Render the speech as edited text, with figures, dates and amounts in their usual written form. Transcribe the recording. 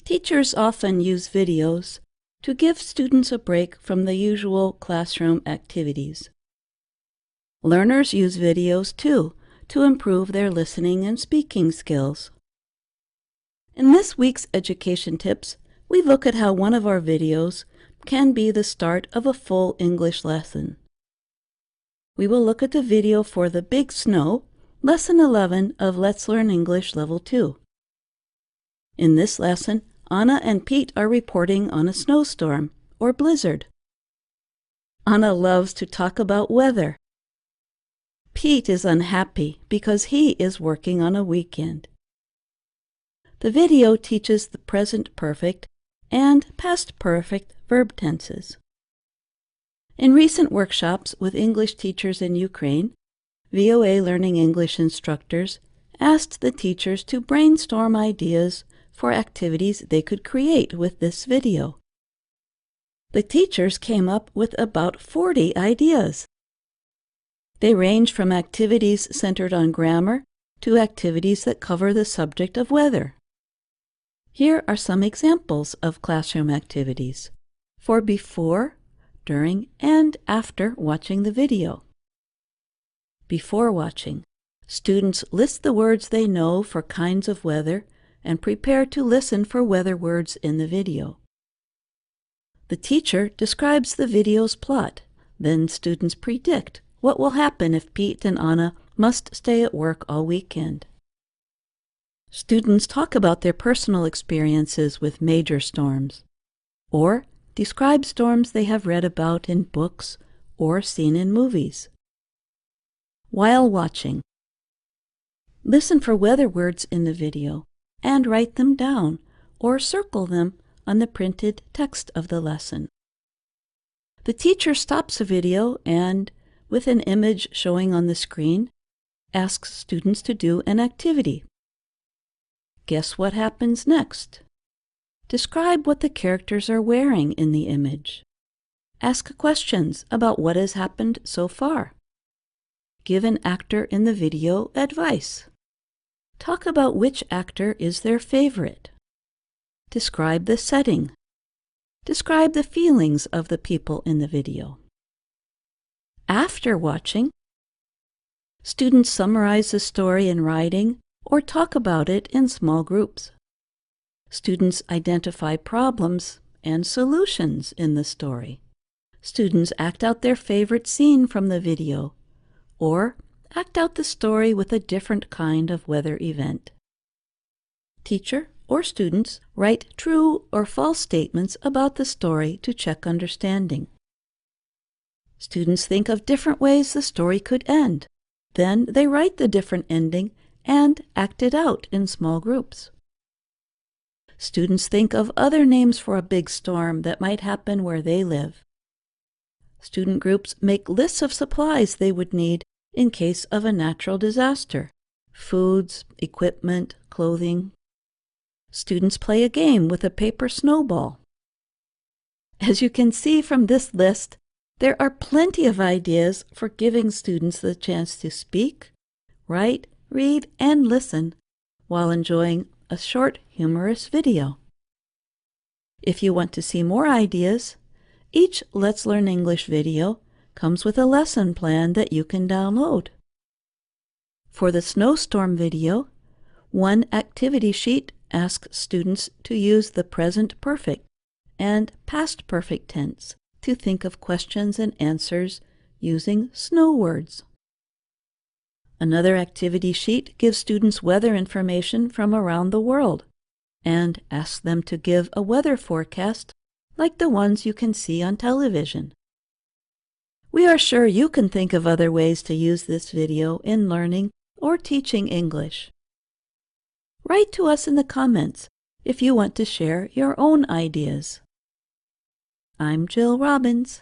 Teachers often use videos to give students a break from the usual classroom activities. Learners use videos, too, to improve their listening and speaking skills. In this week's Education Tips, we look at how one of our videos can be the start of a full English lesson. We will look at the video for The Big Snow, Lesson 11 of Let's Learn English Level 2. In this lesson, Anna and Pete are reporting on a snowstorm, or blizzard. Anna loves to talk about weather. Pete is unhappy because he is working on a weekend. The video teaches the present perfect and past perfect verb tenses. In recent workshops with English teachers in Ukraine, VOA Learning English instructors asked the teachers to brainstorm ideas for activities they could create with this video. The teachers came up with about 40 ideas. They range from activities centered on grammar to activities that cover the subject of weather. Here are some examples of classroom activities for before, during, and after watching the video. Before watching, students list the words they know for kinds of weather and prepare to listen for weather words in the video. The teacher describes the video's plot. Then students predict what will happen if Pete and Anna must stay at work all weekend. Students talk about their personal experiences with major storms, or describe storms they have read about in books or seen in movies. While watching, listen for weather words in the video and write them down or circle them on the printed text of the lesson. The teacher stops the video and, with an image showing on the screen, asks students to do an activity. Guess what happens next? Describe what the characters are wearing in the image. Ask questions about what has happened so far. Give an actor in the video advice. Talk about which actor is their favorite. Describe the setting. Describe the feelings of the people in the video. After watching, students summarize the story in writing or talk about it in small groups. Students identify problems and solutions in the story. Students act out their favorite scene from the video, or act out the story with a different kind of weather event. Teacher or students write true or false statements about the story to check understanding. Students think of different ways the story could end. Then they write the different ending and act it out in small groups. Students think of other names for a big storm that might happen where they live. Student groups make lists of supplies they would need in case of a natural disaster: foods, equipment, clothing. Students play a game with a paper snowball. As you can see from this list, there are plenty of ideas for giving students the chance to speak, write, read, and listen while enjoying a short, humorous video. If you want to see more ideas, each Let's Learn English video comes with a lesson plan that you can download. For the snowstorm video, one activity sheet asks students to use the present perfect and past perfect tense to think of questions and answers using snow words. Another activity sheet gives students weather information from around the world and asks them to give a weather forecast like the ones you can see on television. We are sure you can think of other ways to use this video in learning or teaching English. Write to us in the comments if you want to share your own ideas. I'm Jill Robbins.